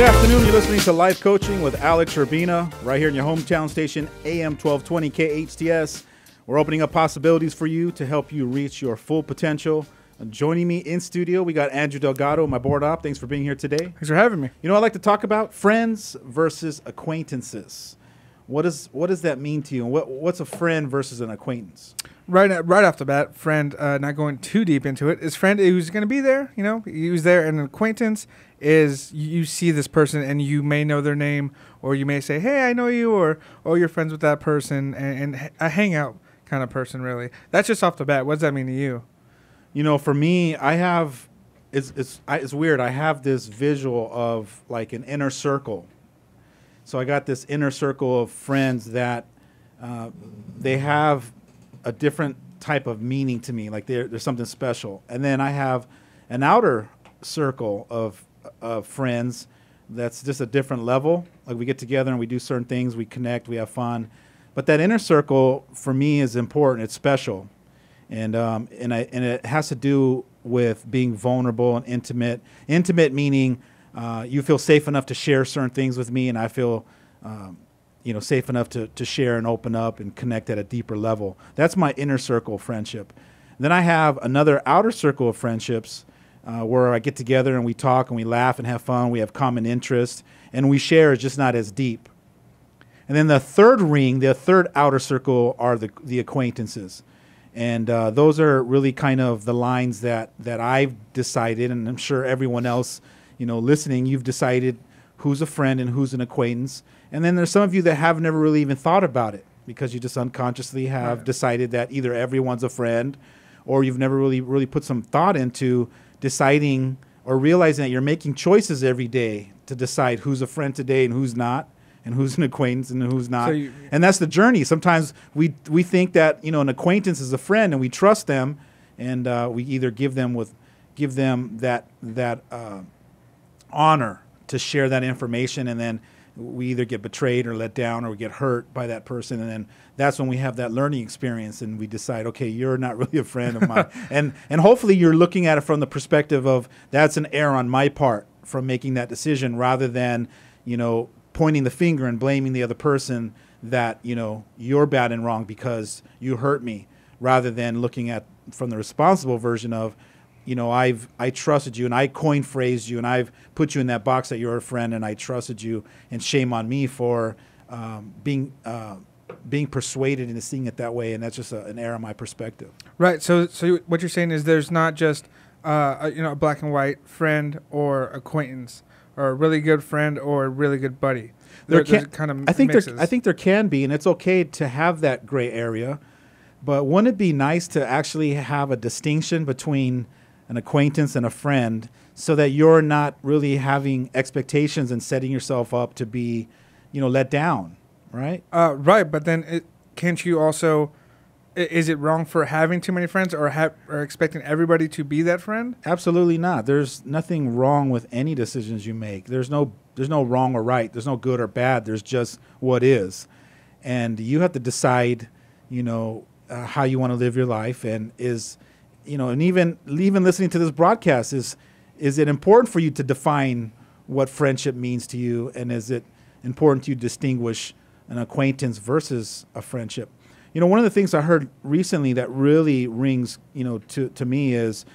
afternoon. You're listening to Life Coaching with Alex Urbina right here in your hometown station, AM 1220 KHTS. We're opening up possibilities for you to help you reach your full potential. Joining me in studio, we got Andrew Delgado, my board op. Thanks for being here today. Thanks for having me. You know, I like to talk about friends versus acquaintances. What does that mean to you? What's a friend versus an acquaintance? Right off the bat, friend, not going too deep into it, is friend who's going to be there, you know, who's there. And an acquaintance is you see this person and you may know their name, or you may say, hey, I know you, or oh, you're friends with that person, and a hangout kind of person, really. That's just off the bat. What does that mean to you? You know, for me, it's weird. I have this visual of like an inner circle. So I got this inner circle of friends that they have a different type of meaning to me, like there's something special. And then I have an outer circle of friends that's just a different level. Like we get together and we do certain things, we connect, we have fun. But that inner circle for me is important. It's special, and it has to do with being vulnerable and intimate. Intimate meaning you feel safe enough to share certain things with me, and I feel safe enough to share and open up and connect at a deeper level. That's my inner circle friendship. Then I have another outer circle of friendships where I get together and we talk and we laugh and have fun. We have common interests, and we share is just not as deep. And then the third ring, the third outer circle, are the acquaintances. And those are really kind of the lines that I've decided, and I'm sure everyone else, listening, you've decided who's a friend and who's an acquaintance. And then there's some of you that have never really even thought about it because you just unconsciously have decided that either everyone's a friend, or you've never really put some thought into deciding or realizing that you're making choices every day to decide who's a friend today and who's not, and who's an acquaintance and who's not. And that's the journey. Sometimes we think that, an acquaintance is a friend and we trust them, and we either give them that honor to share that information, and then we either get betrayed or let down or we get hurt by that person, and then that's when we have that learning experience and we decide, okay, you're not really a friend of mine. and hopefully you're looking at it from the perspective of that's an error on my part from making that decision, rather than, pointing the finger and blaming the other person that, you're bad and wrong because you hurt me, rather than looking at from the responsible version of, I trusted you and I coin phrased you and I've put you in that box that you're a friend and I trusted you, and shame on me for being persuaded into seeing it that way, and that's just an error in my perspective. Right. So what you're saying is there's not just a black and white friend or acquaintance, or a really good friend or a really good buddy. There's kind of mixes. I think there can be, and it's okay to have that gray area. But wouldn't it be nice to actually have a distinction between an acquaintance and a friend, so that you're not really having expectations and setting yourself up to be, let down, right? Right, but then can't you also? Is it wrong for having too many friends, or expecting everybody to be that friend? Absolutely not. There's nothing wrong with any decisions you make. There's no wrong or right. There's no good or bad. There's just what is, and you have to decide, how you want to live your life, and and even listening to this broadcast, is it important for you to define what friendship means to you, and is it important to you to distinguish an acquaintance versus a friendship? One of the things I heard recently that really rings, to me is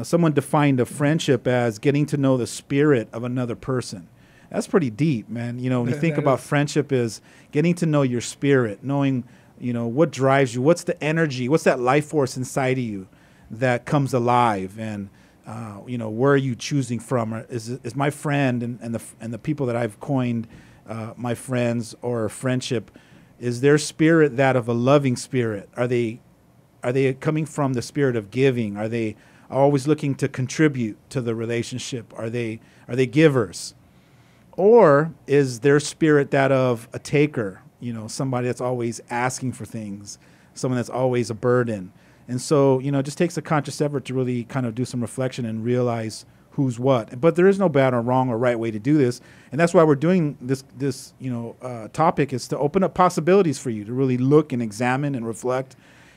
someone defined a friendship as getting to know the spirit of another person. That's pretty deep, man. When you think about friendship, is getting to know your spirit, knowing, what drives you, what's the energy, what's that life force inside of you that comes alive, and where are you choosing from? Is my friend and the people that I've coined my friends or friendship, is their spirit that of a loving spirit? Are they coming from the spirit of giving? Are they always looking to contribute to the relationship? Are they givers? Or is their spirit that of a taker? Somebody that's always asking for things, someone that's always a burden. And so, it just takes a conscious effort to really kind of do some reflection and realize who's what. But there is no bad or wrong or right way to do this. And that's why we're doing this topic, is to open up possibilities for you to really look and examine and reflect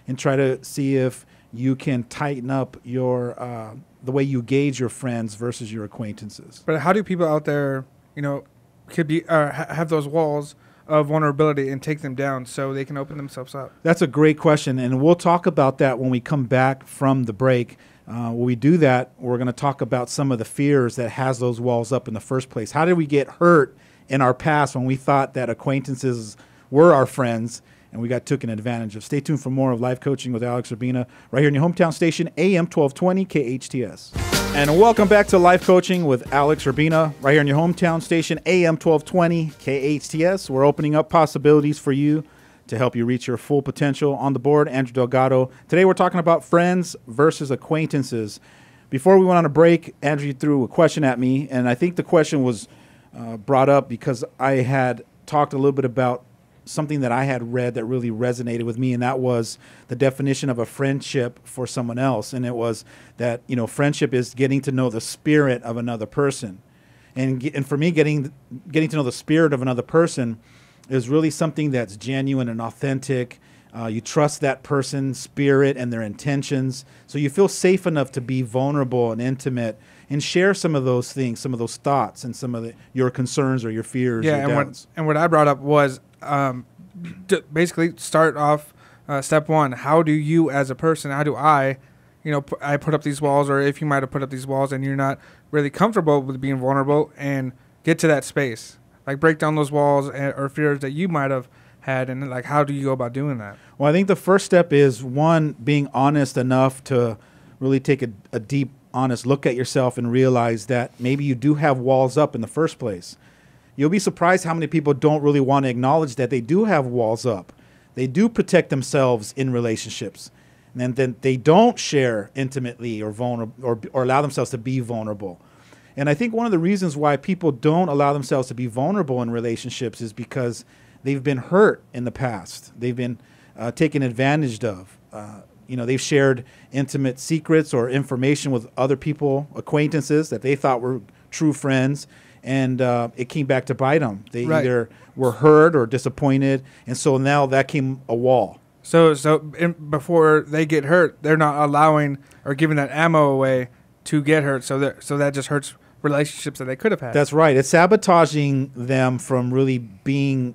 and try to see if you can tighten up your the way you gauge your friends versus your acquaintances. But how do people out there could be have those walls of vulnerability and take them down so they can open themselves up? That's a great question, and we'll talk about that when we come back from the break. When we do that, we're going to talk about some of the fears that has those walls up in the first place. How did we get hurt in our past when we thought that acquaintances were our friends and we got taken advantage of? Stay tuned for more of Life Coaching with Alex Urbina right here in your hometown station, AM 1220 KHTS. And welcome back to Life Coaching with Alex Urbina right here in your hometown station, AM 1220 KHTS. We're opening up possibilities for you to help you reach your full potential. On the board, Andrew Delgado. Today we're talking about friends versus acquaintances. Before we went on a break, Andrew threw a question at me, and I think the question was brought up because I had talked a little bit about something that I had read that really resonated with me, and that was the definition of a friendship for someone else. And it was that, friendship is getting to know the spirit of another person. And for me, getting to know the spirit of another person is really something that's genuine and authentic. You trust that person's spirit and their intentions, so you feel safe enough to be vulnerable and intimate and share some of those things, some of those thoughts, and some of your concerns or your fears. Yeah, or doubts. and what I brought up was basically start off step one. How do you, as a person, how do I put up these walls, or if you might have put up these walls and you're not really comfortable with being vulnerable, and get to that space, like break down those walls or fears that you might have had, and like how do you go about doing that? Well, I think the first step is, one, being honest enough to really take a deep, honest look at yourself and realize that maybe you do have walls up in the first place. You'll be surprised how many people don't really want to acknowledge that they do have walls up. They do protect themselves in relationships, and then they don't share intimately or vulnerable or allow themselves to be vulnerable. And I think one of the reasons why people don't allow themselves to be vulnerable in relationships is because they've been hurt in the past. They've been taken advantage of. They've shared intimate secrets or information with other people, acquaintances that they thought were true friends, and it came back to bite them. They either were hurt or disappointed, and so now that came a wall. So before they get hurt, they're not allowing or giving that ammo away to get hurt. So that just hurts relationships that they could have had. That's right. It's sabotaging them from really being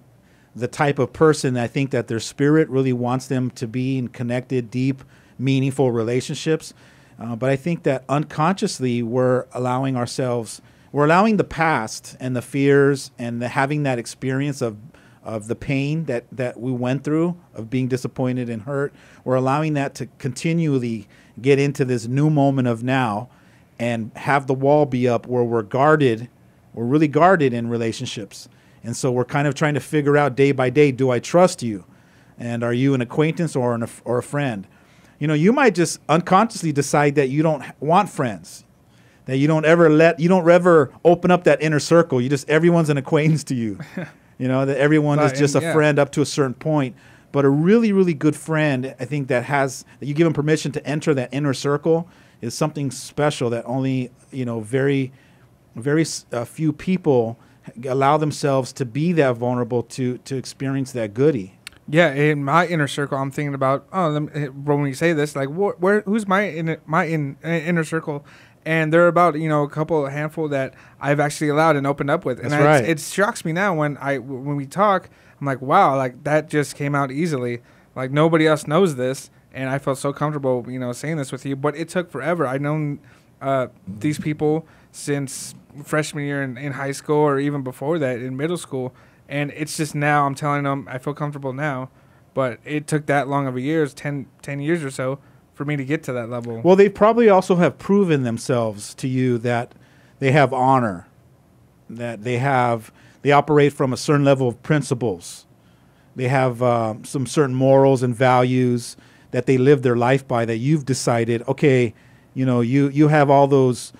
the type of person I think that their spirit really wants them to be in connected, deep, meaningful relationships. But I think that unconsciously we're allowing the past and the fears and having that experience of the pain that we went through, of being disappointed and hurt. We're allowing that to continually get into this new moment of now and have the wall be up where we're really guarded in relationships. And so we're kind of trying to figure out day by day, do I trust you? And are you an acquaintance or a friend? You might just unconsciously decide that you don't want friends, that you don't ever open up that inner circle. Everyone's an acquaintance to you. That everyone is just a friend up to a certain point. But a really, really good friend, I think that you give them permission to enter that inner circle, is something special that only, very, very few people allow themselves to be that vulnerable to experience that goodie. Yeah, in my inner circle, I'm thinking about, when you say this, like, who's my inner circle? And there are about, a handful that I've actually allowed and opened up with. And That's right. It shocks me now when we talk, I'm like, wow, like that just came out easily. Like nobody else knows this. And I felt so comfortable, saying this with you. But it took forever. I've known these people since freshman year in high school, or even before that in middle school. And it's just now I'm telling them I feel comfortable now. But it took that long of a years, 10 years or so, for me to get to that level. Well, they probably also have proven themselves to you that they have honor, that they operate from a certain level of principles. They have some certain morals and values that they live their life by, that you've decided, okay, you have all those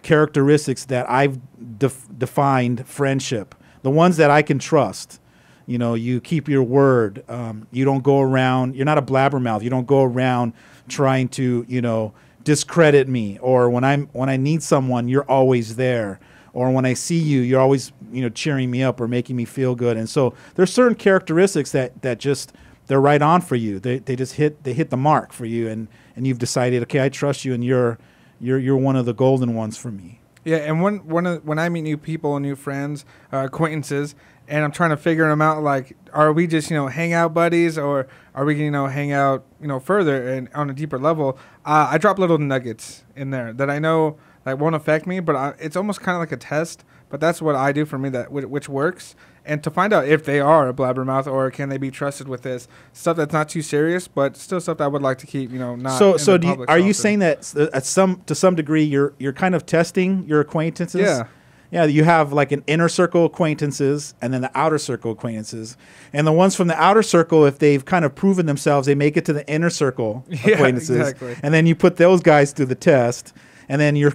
characteristics that I've defined friendship, the ones that I can trust. You keep your word. You don't go around, you're not a blabbermouth. You don't go around trying to, discredit me, or when I need someone, you're always there. Or when I see you, you're always, cheering me up or making me feel good. And so there's certain characteristics that just, they're right on for you. They just hit the mark for you, and you've decided, okay, I trust you, and you're one of the golden ones for me. Yeah, and when I meet new people, new friends, acquaintances, and I'm trying to figure them out, like, are we just, hang out buddies, or are we gonna, hang out, further and on a deeper level? I drop little nuggets in there that I know that won't affect me, but it's almost kind of like a test. But that's what I do for me, which works. And to find out if they are a blabbermouth or can they be trusted with this stuff that's not too serious, but still stuff that I would like to keep, not. So are you saying that to some degree you're kind of testing your acquaintances? Yeah. Yeah, you have like an inner circle acquaintances and then the outer circle acquaintances. And the ones from the outer circle, if they've kind of proven themselves, they make it to the inner circle acquaintances. Exactly. And then you put those guys through the test. And then you're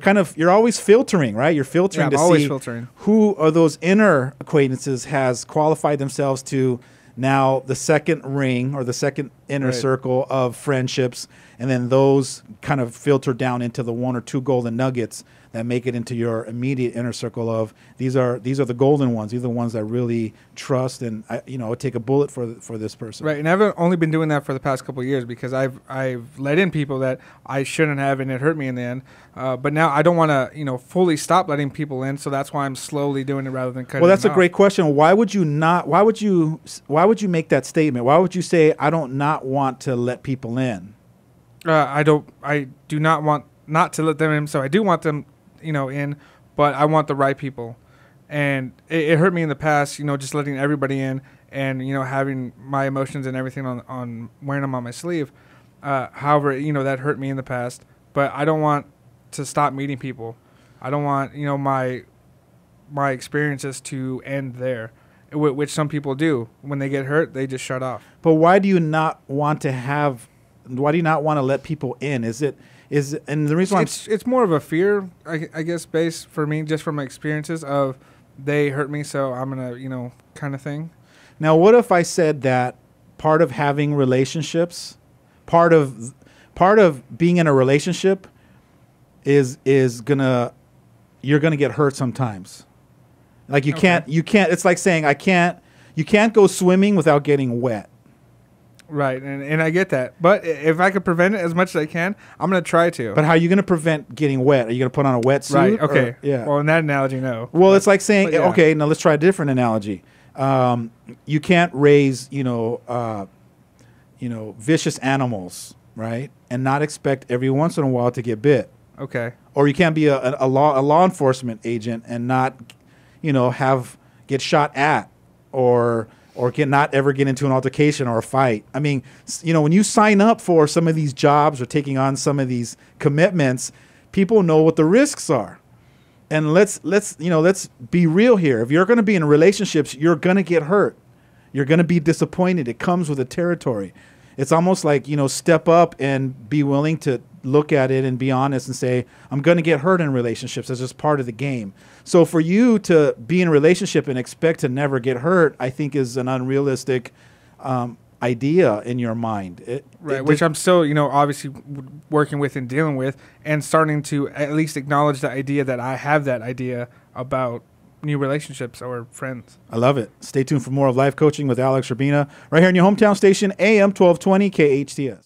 always filtering, right? You're filtering to see who of those inner acquaintances has qualified themselves to now the second ring or the second inner circle of friendships. And then those kind of filter down into the 1 or 2 golden nuggets that make it into your immediate inner circle of these are the golden ones. These are the ones that really trust and take a bullet for this person. Right, and I've only been doing that for the past couple of years because I've let in people that I shouldn't have, and it hurt me in the end. But now I don't want to fully stop letting people in, so that's why I'm slowly doing it rather than cutting. Well, that's them a great question. Why would you make that statement? Why would you say I don't not want to let people in? I do not want not to let them in, so I do want them in, but I want the right people. And it hurt me in the past, just letting everybody in and, having my emotions and everything on wearing them on my sleeve. However, that hurt me in the past, but I don't want to stop meeting people. I don't want, my experiences to end there, which some people do. When they get hurt, they just shut off. But why do you not want to let people in? And the reason why it's more of a fear, I guess, based for me, just from my experiences of they hurt me, so I'm gonna, kind of thing. Now, what if I said that part of having relationships, part of being in a relationship, you're gonna get hurt sometimes. Like you can't. It's like saying you can't go swimming without getting wet. Right, and I get that. But if I could prevent it as much as I can, I'm going to try to. But how are you going to prevent getting wet? Are you going to put on a wetsuit? Right, okay. Or, yeah. Well, in that analogy, no. Well, it's like saying, okay, now let's try a different analogy. You can't raise, vicious animals, right? And not expect every once in a while to get bit. Okay. Or you can't be a law enforcement agent and not, get shot at or not ever get into an altercation or a fight. I mean, when you sign up for some of these jobs or taking on some of these commitments, people know what the risks are. And let's be real here. If you're going to be in relationships, you're going to get hurt. You're going to be disappointed. It comes with the territory. It's almost like, step up and be willing to look at it and be honest and say, I'm going to get hurt in relationships. That's just part of the game. So for you to be in a relationship and expect to never get hurt, I think is an unrealistic idea in your mind. Which I'm still, obviously working with and dealing with and starting to at least acknowledge the idea that I have that idea about new relationships or friends. I love it. Stay tuned for more of Life Coaching with Alex Urbina right here in your hometown station, AM 1220 KHTS.